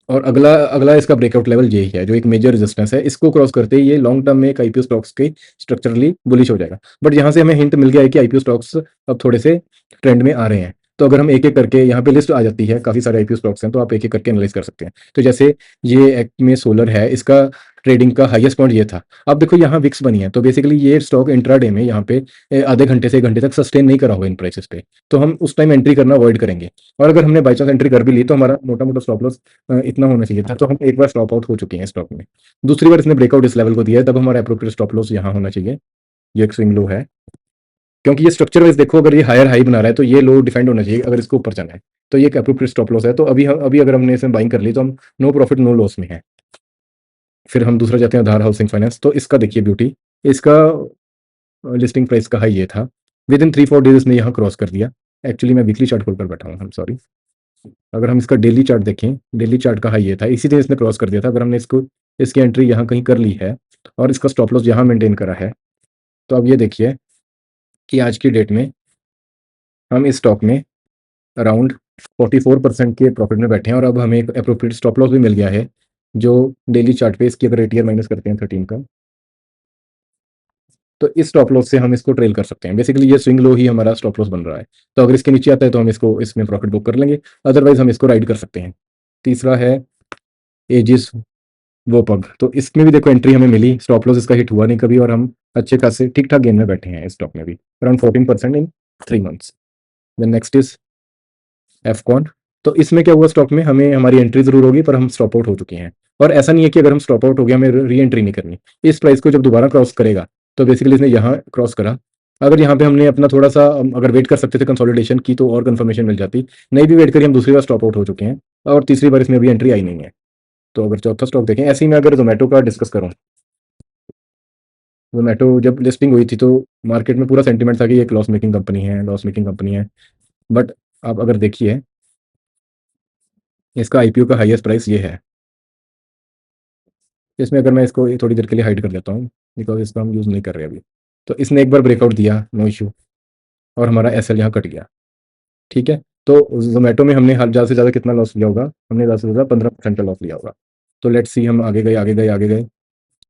और अगला अगला इसका ब्रेकआउट लेवल यही है, जो एक मेजर रेजिस्टेंस है। इसको क्रॉस करते ही ये लॉन्ग टर्म में एक आईपीओ स्टॉक्स की स्ट्रक्चरली बुलिश हो जाएगा। बट यहाँ से हमें हिंट मिल गया है कि आईपीओ स्टॉक्स अब थोड़े से ट्रेंड में आ रहे हैं। तो अगर हम एक-एक करके, यहाँ पे लिस्ट आ जाती है, काफ़ी सारे आईपीओ स्टॉक्स हैं, तो आप एक-एक करके एनालाइज़ कर सकते हैं। तो जैसे ये एक्मे सोलर है, इसका ट्रेडिंग का हाईएस्ट पॉइंट ये था। अब देखो यहाँ विक्स बनी है, तो बेसिकली ये स्टॉक इंट्राडे में यहाँ पे आधे घंटे से 1 घंटे तक सस्टेन नहीं करा होगा इन प्राइसेस पे। तो हम उस टाइम एंट्री करना अवॉइड करेंगे। और अगर हमने बाय चांस एंट्री कर भी ली, तो हमारा मोटा-मोटा स्टॉप लॉस इतना होना चाहिए था, तो हम एक बार स्टॉप आउट हो चुके हैं स्टॉक में। दूसरी बार इसने ब्रेकआउट इस लेवल को दिया है, तब हमारा एप्रोप्रिएट स्टॉप लॉस यहाँ होना चाहिए। ये एक स्विंग लो है, क्योंकि ये स्ट्रक्चर वाइज़ देखो, अगर ये हायर हाई बना रहा है, तो ये लो डिफाइंड होना चाहिए अगर इसको ऊपर जाना है। तो ये एक एप्रोप्रिएट स्टॉप लॉस है। तो अभी अगर हमने इसमें बाइंग कर ली, तो हम नो प्रॉफिट नो लॉस में हैं। फिर हम दूसरा जाते हैं आधार हाउसिंग फाइनेंस। तो इसका देखिए ब्यूटी, इसका लिस्टिंग प्राइस का हाई ये था। विदिन 3-4 डेज़ इसने यहाँ क्रॉस कर दिया। एक्चुअली मैं वीकली चार्ट खोलकर बैठा हूँ, आई एम सॉरी। अगर हम इसका डेली चार्ट देखें, डेली चार्ट का हाई ये था, इसी दिन इसने क्रॉस कर दिया था। अगर हमने इसको इसकी एंट्री यहाँ कहीं कर ली है और इसका स्टॉप लॉस यहाँ मेंटेन करा है, तो अब ये देखिए कि आज की डेट में हम इस स्टॉक में अराउंड 44% के प्रॉफिट में बैठे हैं, और अब हमें एक एप्रोप्रिएट स्टॉप लॉस भी मिल गया है, जो डेली चार्ट पे इसकी अगर एटीआर माइनस करते हैं 13 का, तो इस स्टॉप लॉस से हम इसको ट्रेल कर सकते हैं। बेसिकली ये स्विंग लो ही हमारा स्टॉप लॉस बन रहा है। तो अगर इसके नीचे आता है, तो हम इसको इसमें प्रॉफिट बुक कर लेंगे, अदरवाइज़ हम इसको राइड कर सकते हैं। तीसरा है एजिस वो पग, तो इसमें भी देखो एंट्री हमें मिली, स्टॉप लॉस इसका हिट हुआ नहीं कभी और हम अच्छे खासे ठीक ठाक गेन में बैठे हैं इस स्टॉक में भी, around 14% in 3 months. Then next is Afcons. तो इसमें क्या हुआ, स्टॉक में हमें हमारी एंट्री जरूर होगी पर हम स्टॉप आउट हो चुके हैं। और ऐसा नहीं है कि अगर हम स्टॉप आउट हो गया हमें री एंट्री नहीं करनी। इस प्राइस को जब दोबारा क्रॉस करेगा, तो बेसिकली इसने यहाँ क्रॉस करा, अगर यहाँ पे हमने अपना थोड़ा सा अगर वेट कर सकते थे कंसोलिडेशन की तो और कंफर्मेशन मिल जाती, नहीं भी वेट करी हम दूसरी बार स्टॉप आउट हो चुके हैं और तीसरी बार इसमें अभी एंट्री आई नहीं है। तो अगर चौथा स्टॉक देखें, ऐसे ही मैं अगर जोमेटो का डिस्कस करूँ, जोमेटो जब लिस्टिंग हुई थी तो मार्केट में पूरा सेंटीमेंट था कि एक लॉस मेकिंग कंपनी है, लॉस मेकिंग कंपनी है। बट आप अगर देखिए, इसका आईपीओ का हाईएस्ट प्राइस ये है। इसमें अगर मैं इसको थोड़ी देर के लिए हाइड कर देता हूँ, बिकॉज इसका हम यूज़ नहीं कर रहे अभी। तो इसने एक बार ब्रेकआउट दिया, नो इशू, और हमारा एसएल यहाँ कट गया। ठीक है, तो जोमेटो में हमने ज़्यादा से ज़्यादा कितना लॉस लिया होगा, हमने ज़्यादा से ज़्यादा 15% का लॉस लिया होगा। तो लेट्स सी, हम आगे गए आगे गए आगे गए।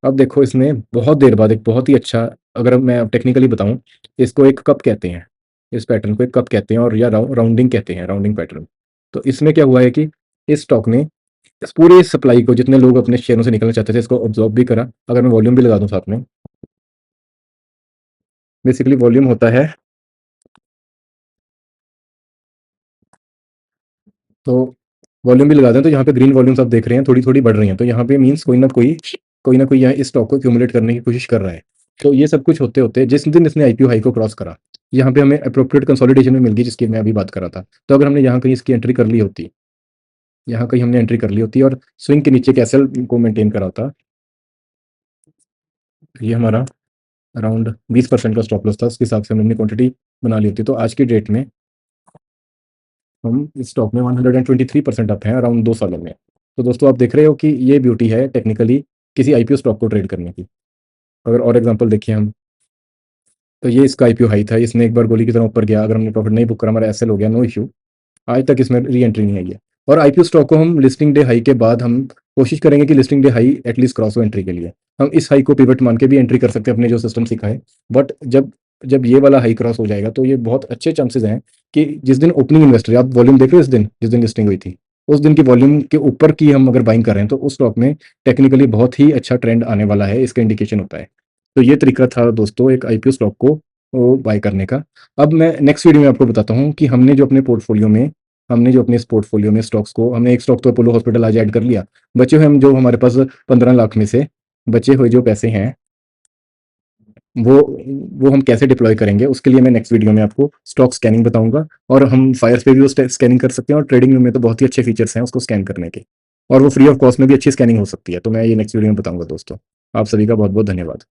अब देखो इसने बहुत देर बाद एक बहुत ही अच्छा, अगर मैं टेक्निकली बताऊं, इसको एक कप कहते हैं, इस पैटर्न को एक कप कहते हैं, और या राउंडिंग कहते हैं, राउंडिंग पैटर्न। तो इसमें क्या हुआ है कि इस स्टॉक ने इस पूरे सप्लाई को, जितने लोग अपने शेयरों से निकलना चाहते थे, इसको ऑब्जॉर्व भी करा। अगर मैं वॉल्यूम भी लगा दूं साथ में, बेसिकली वॉल्यूम होता है, तो वॉल्यूम भी लगा दें तो यहाँ पे ग्रीन वॉल्यूम्स आप देख रहे हैं थोड़ी थोड़ी बढ़ रही हैं, तो यहाँ पे मीन्स कोई ना कोई यहाँ इस स्टॉक को एक्यूमुलेट करने की कोशिश कर रहा है। तो ये सब कुछ होते होते जिस दिन इसने आईपीओ हाई को क्रॉस करा, यहाँ पे हमें अप्रोप्रिएट कंसोलिडेशन में मिल गई, जिसकी मैं अभी बात कर रहा था। तो अगर हमने यहाँ कहीं इसकी एंट्री कर ली होती, यहाँ कहीं हमने एंट्री कर ली होती और स्विंग के नीचे कैसल को मेंटेन करा होता, ये हमारा अराउंड 20% का स्टॉप लॉस था, उसके हिसाब से हमने अपनी क्वांटिटी बना ली होती। तो आज की डेट में हम इस स्टॉक में 123% अप हैं अराउंड 2 सालों में। तो दोस्तों आप देख रहे हो कि ये ब्यूटी है टेक्निकली किसी आईपीओ स्टॉक को ट्रेड करने की। अगर और एग्जांपल देखिए हम, तो ये इसका आईपीओ हाई था, इसने एक बार गोली की तरह ऊपर गया, अगर हमने प्रॉफिट नहीं बुक करा, हमारा एसएल हो गया, नो इशू। आज तक इसमें री एंट्री नहीं आई है। और आईपीओ स्टॉक को हम लिस्टिंग डे हाई के बाद हम कोशिश करेंगे कि listing day high at least cross हो एंट्री के लिए। हम इस हाई को पिवट मान के भी एंट्री कर सकते हैं, अपने जो सिस्टम सीखा है। बट जब जब ये वाला हाई क्रॉस हो जाएगा तो ये बहुत अच्छे चांसेस हैं कि जिस दिन ओपनिंग इन्वेस्टर, आप वॉल्यूम देख रहे हो, इस दिन जिस दिन लिस्टिंग हुई थी, उस दिन की वॉल्यूम के ऊपर की हम अगर बाइंग कर रहे हैं तो उस स्टॉक में टेक्निकली बहुत ही अच्छा ट्रेंड आने वाला है, इसका इंडिकेशन होता है। तो ये तरीका था दोस्तों एक आईपीओ स्टॉक को बाय करने का। अब मैं नेक्स्ट वीडियो में आपको बताता हूँ कि हमने जो अपने इस पोर्टफोलियो में स्टॉक्स को, हमने एक स्टॉक तो अपोलो हॉस्पिटल आज ऐड कर लिया, बचे हुए हम जो हमारे पास 15 लाख में से बचे हुए जो पैसे हैं, वो वो हम कैसे डिप्लॉय करेंगे, उसके लिए मैं नेक्स्ट वीडियो में आपको स्टॉक स्कैनिंग बताऊंगा। और हम फायर्स पे भी वो स्कैनिंग कर सकते हैं, और ट्रेडिंग में तो बहुत ही अच्छे फीचर्स हैं उसको स्कैन करने के, और वो फ्री ऑफ कॉस्ट में भी अच्छी स्कैनिंग हो सकती है। तो मैं ये नेक्स्ट वीडियो में बताऊंगा दोस्तों। आप सभी का बहुत बहुत धन्यवाद।